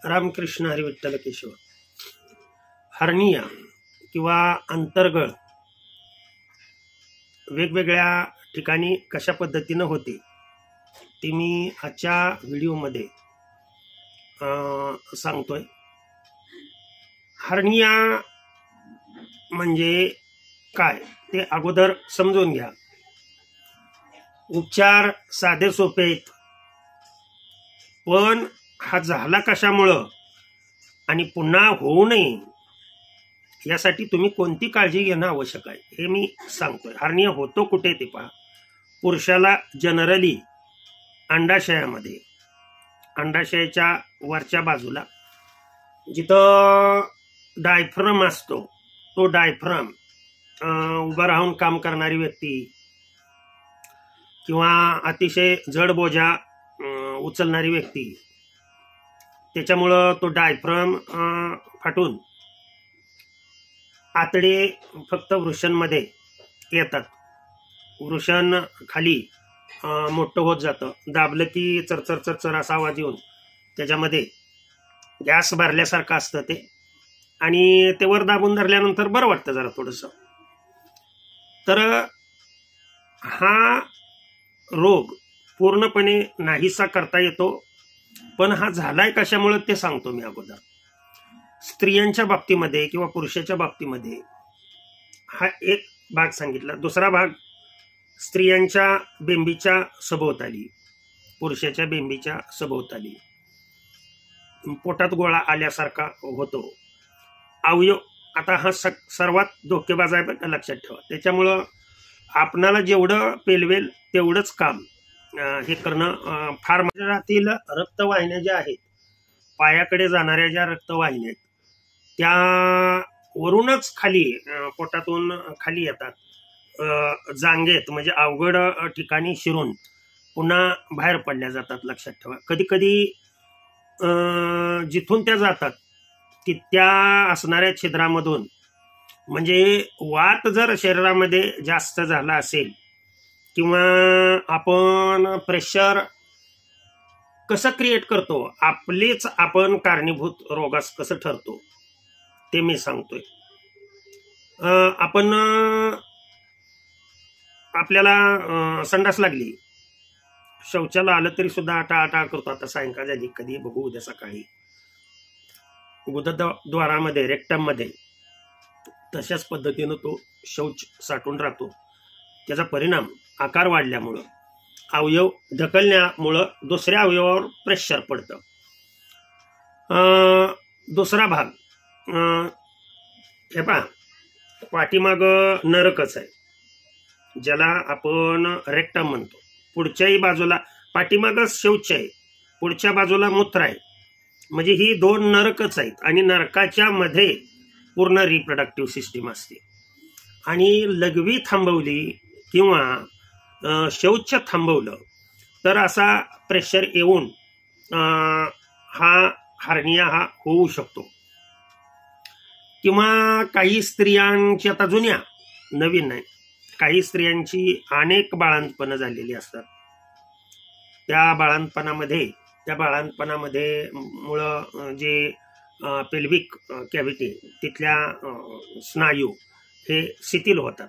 Ramakrishna Hari Vitthal Keshav. Hernia किंवा अंतर्गळ वेगवेगळ्या ठिकाणी कशा पद्धतीनं होते ते मी आजच्या व्हिडिओमध्ये सांगतोय. हर्निया म्हणजे काय ते अगोदर समजून घ्या. उपचार साधे सोपे आहेत, पण हा झाला कशामुळं आणि पुन्हा होऊ नये यासाठी तुम्ही कोणती काळजी घेणं आवश्यक आहे हे मी सांगतोय. हर्निया होतो कुठे ते पहा. पुरुषाला जनरली अंडाशयामध्ये, अंडाशयाच्या वरच्या बाजूला जिथं डायफ्रम असतो, तो डायफ्रम उभं राहून काम करणारी व्यक्ती किंवा अतिशय जड बोजा उचलणारी व्यक्ती, त्याच्यामुळं तो डायफ्रम फाटून आतडे फक्त वृषणमध्ये येतात. वृषण खाली मोठं होत जातं. दाबलं की चरचर चरचर असा आवाज येऊन त्याच्यामध्ये गॅस भरल्यासारखं असतं ते, आणि ते वर दाबून धरल्यानंतर बरं वाटतं जरा थोडंसं. तर हा रोग पूर्णपणे नाहीसा करता येतो, पण हा झालाय कशामुळे ते सांगतो मी अगोदर. स्त्रियांच्या बाबतीमध्ये किंवा पुरुषाच्या बाबतीमध्ये हा एक भाग सांगितला. दुसरा भाग स्त्रियांच्या बेंबीच्या सभोवताली, पुरुषाच्या बेंबीच्या सभोवताली पोटात गोळा आल्यासारखा होतो. अवयव आता हा सर्वात धोकेबाज आहे, पण लक्षात ठेवा. त्याच्यामुळं आपणाला जेवढं पेलवेल तेवढंच काम हे करणं फार. शरीरातील रक्तवाहिन्या ज्या आहेत, पायाकडे जाणाऱ्या ज्या रक्तवाहिन्या आहेत, त्या वरूनच खाली पोटातून खाली येतात, जांगेत म्हणजे अवघड ठिकाणी शिरून पुन्हा बाहेर पडल्या जातात. लक्षात ठेवा. कधी कधी जिथून त्या जातात तिथल्या असणाऱ्या छिद्रामधून, म्हणजे वात जर शरीरामध्ये जास्त झाला असेल किंवा आपण प्रेशर कसं क्रिएट करतो, आपलेच आपण कारणीभूत रोगास कसं ठरतो ते मी सांगतोय. आपण आपल्याला संडास लागली, शौचाला आलं तरी सुद्धा आटा आटा करतो. आता सायंकाळ झाली, कधी बघू उद्या सकाळी. गुदद्वारामध्ये, रेक्टममध्ये तशाच पद्धतीनं तो शौच साठून राहतो. त्याचा परिणाम आकार वाढल्यामुळं, अवयव ढकलण्यामुळं दुसऱ्या अवयवावर प्रेशर पडतं. दुसरा भाग हे पहा, पाठीमाग नरकच आहे, ज्याला आपण रेक्टम म्हणतो. पुढच्याही बाजूला पाठीमागच शौच आहे, पुढच्या बाजूला मूत्र आहे. म्हणजे ही दोन नरकच आहेत, आणि नरकाच्या मध्ये पूर्ण रिप्रोडक्टिव्ह सिस्टीम असते. आणि लघवी थांबवली किंवा शौच थांबवलं तर असा प्रेशर येऊन हा हर्निया हा होऊ शकतो. किंवा काही स्त्रियांची, आता जुन्या नवीन नाही, काही स्त्रियांची अनेक बाळंतपणं झालेली असतात. त्या बाळंतपणामध्ये मुळे जे पेल्विक कॅव्हिटी, तिथल्या स्नायू हे शिथिल होतात.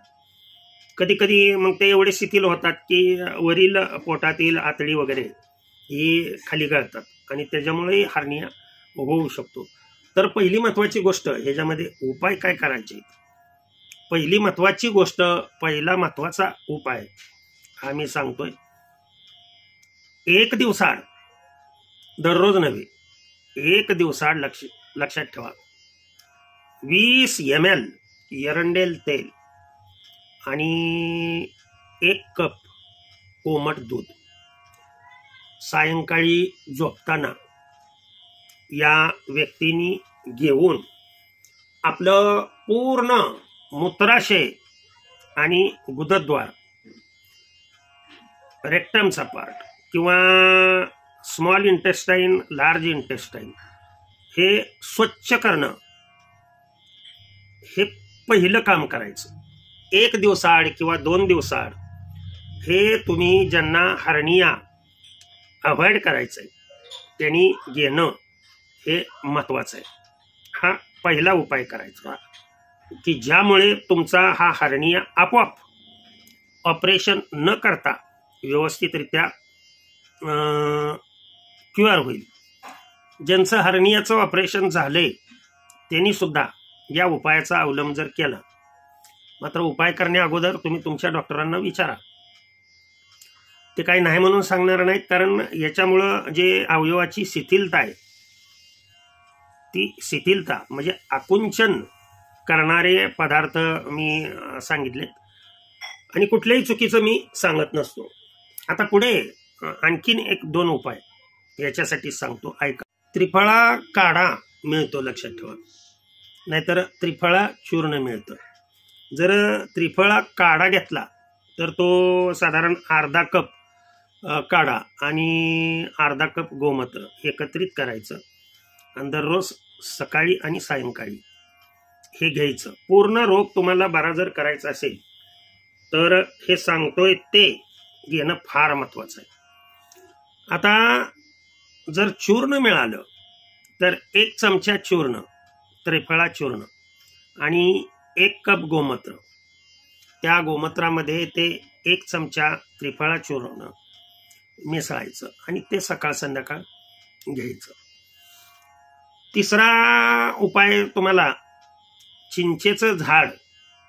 कधी कधी मग ते एवढे शिथिल होतात की वरील पोटातील आतडी वगैरे ही खाली गळतात, आणि त्याच्यामुळे हर्निया होऊ शकतो. तर पहिली महत्वाची गोष्ट ह्याच्यामध्ये उपाय काय करायचे. पहिली महत्वाची गोष्ट, पहिला महत्वाचा उपाय हा मी सांगतोय. एक दिवसाआड, दररोज नव्हे, एक दिवसाआड लक्षात ठेवा, 20 ml एरंडेल तेल आणि 1 कप कोमट दूध सायंकाळी झोपताना या व्यक्तींनी घेऊन आपलं पूर्ण मूत्राशय आणि गुदद्वार, रेक्टमचा पार्ट किंवा स्मॉल इंटेस्टाईन, लार्ज इंटेस्टाईन हे स्वच्छ करणं, हे पहिलं काम करायचं. 1 दिवसाआड किंवा 2 दिवसाआड हे तुम्ही ज्यांना हर्निया अवॉइड करायचंय त्यांनी घेणं हे महत्वाचं आहे. हा पहिला उपाय करायचा की ज्यामुळे तुमचा हा हर्निया आपोआप ऑपरेशन न करता व्यवस्थितरित्या क्युअर होईल. ज्यांचं हर्नियाचं ऑपरेशन झालंय त्यांनी सुद्धा या उपायाचा अवलंब जर केला, मात्र उपाय करण्या अगोदर तुम्ही तुमच्या डॉक्टरांना विचारा. ते काही नाही म्हणून सांगणार नाहीत, कारण याच्यामुळं जे अवयवाची शिथिलता आहे ती शिथिलता म्हणजे आकुंचन करणारे पदार्थ मी सांगितलेत आणि कुठल्याही चुकीचं मी सांगत नसतो. आता पुढे आणखीन एक दोन उपाय याच्यासाठी सांगतो, ऐका. त्रिफळा काढा मिळतो, लक्षात ठेवा, नाहीतर त्रिफळा चूर्ण मिळतं. जर त्रिफळा काढा घेतला तर तो साधारण अर्धा कप काढा आणि अर्धा कप गोमूत्र एकत्रित करायचं आणि दररोज सकाळी आणि सायंकाळी हे घ्यायचं. पूर्ण रोग तुम्हाला बरा जर करायचा असेल तर हे सांगतोय ते घेणं फार महत्वाचं आहे. आता जर चूर्ण मिळालं तर 1 चमचा चूर्ण, त्रिफळा चूर्ण आणि 1 कप गोमूत्र, त्या गोमूत्रामध्ये ते 1 चमचा त्रिफळा चूर्ण मिसळायचं आणि ते सकाळ संध्याकाळ घ्यायचं. तिसरा उपाय तुम्हाला चिंचेचं झाड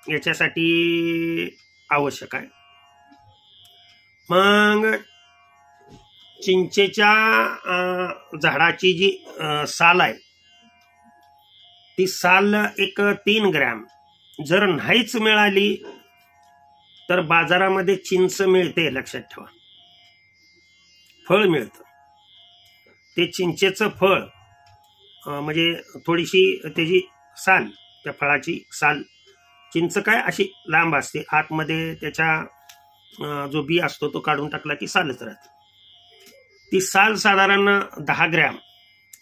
याच्यासाठी आवश्यक आहे. मग चिंचेच्या झाडाची जी साल आहे ती साल एक 3 ग्रॅम जर नाहीच मिळाली तर बाजारामध्ये चिंच मिळते, लक्षात ठेवा, फळ मिळतं. ते चिंचेचं फळ म्हणजे थोडीशी त्याची साल, त्या फळाची साल, चिंच काय अशी लांब असते, आतमध्ये त्याच्या जो बी असतो तो काढून टाकला की सालच राहते. ती साल साधारण 10 ग्रॅम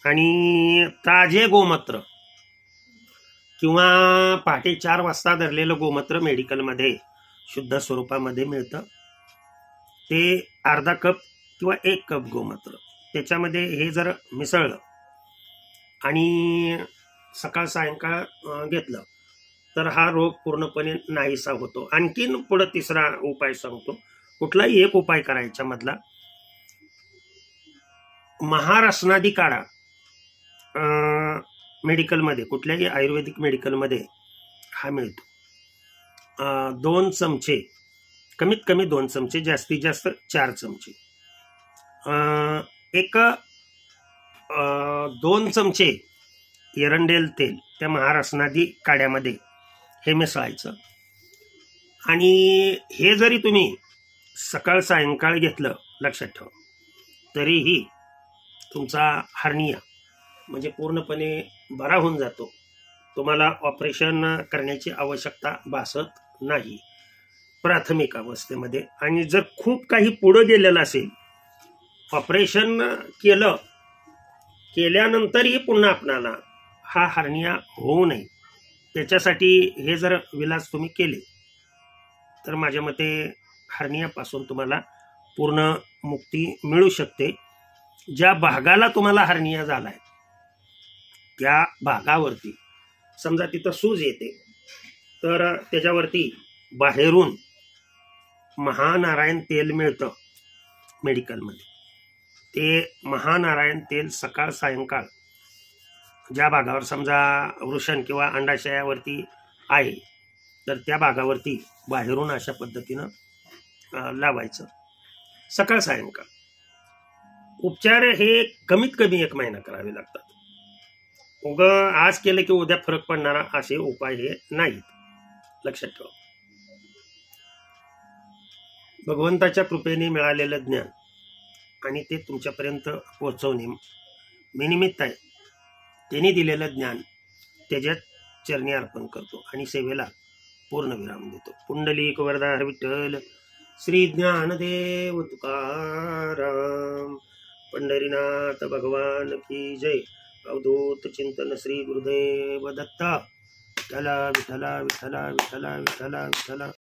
आणि ताजे गोमूत्र किंवा पहाटे 4 वाजता धरलेलं गोमूत्र मेडिकलमध्ये शुद्ध स्वरूपामध्ये मिळतं, ते अर्धा कप किंवा 1 कप गोमूत्र त्याच्यामध्ये हे जर मिसळलं आणि सकाळ सायंकाळ घेतलं तर हा रोग पूर्णपणे नाहीसा होतो. आणखीन पुढे तिसरा उपाय सांगतो. कुठलाही एक उपाय करायचा मधला, महारसनादी काढा मेडिकलमध्ये, कुठल्याही आयुर्वेदिक मेडिकलमध्ये हा मिळतो. 2 चमचे, कमीत कमी 2 चमचे, जास्तीत जास्त 4 चमचे, 2 चमचे एरंडेल तेल त्या महारसनादी काड्यामध्ये हे मिसळायचं आणि हे जरी तुम्ही सकाळ सायंकाळ घेतलं, लक्षात ठेवा, तरीही तुमचा हर्निया म्हणजे पूर्णपणे बरा होऊन जातो. तुम्हाला ऑपरेशन करण्याची आवश्यकता भासत नाही प्राथमिक अवस्थेमध्ये. आणि जर खूप काही पुढे गेलेलं असेल, ऑपरेशन केल्यानंतरही पुन्हा आपणाला हा हर्निया होऊ नये, त्याच्यासाठी हे जर विलास तुम्ही केले तर माझ्या मते हर्नियापासून तुम्हाला पूर्ण मुक्ती मिळू शकते. ज्या भागाला तुम्हाला हर्निया झालाय त्या भागावरती समजा तिथं सूज येते तर त्याच्यावरती बाहेरून महानारायण तेल मिळतं मेडिकलमध्ये. ते महानारायण तेल सकाळ सायंकाळ ज्या भागावर समजा वृषण किंवा अंडाशयावरती आहे तर त्या भागावरती बाहेरून अशा पद्धतीनं लावायचं सकाळ सायंकाळ. उपचार हे कमीत कमी 1 महिना करावे लागतात. आज केलं की उद्या फरक पडणारा असे उपाय हे नाहीत, लक्षात ठेवा. भगवंताच्या कृपेने मिळालेलं ज्ञान आणि ते तुमच्यापर्यंत पोहोचवणे मी निमित्त आहे. त्यांनी दिलेलं ज्ञान त्याच्यात चरणी अर्पण करतो आणि सेवेला पूर्ण विराम देतो. पुंडलिक वरदार विठ्ठल श्री ज्ञानदेव तुकाराम पंढरीनाथ भगवान की जय. अवधूत चिंतन श्री गुरुदेव दत्ता. विठ्ठला विठ्ठला विठ्ठला विठ्ठला विठ्ठला विठ्ठला.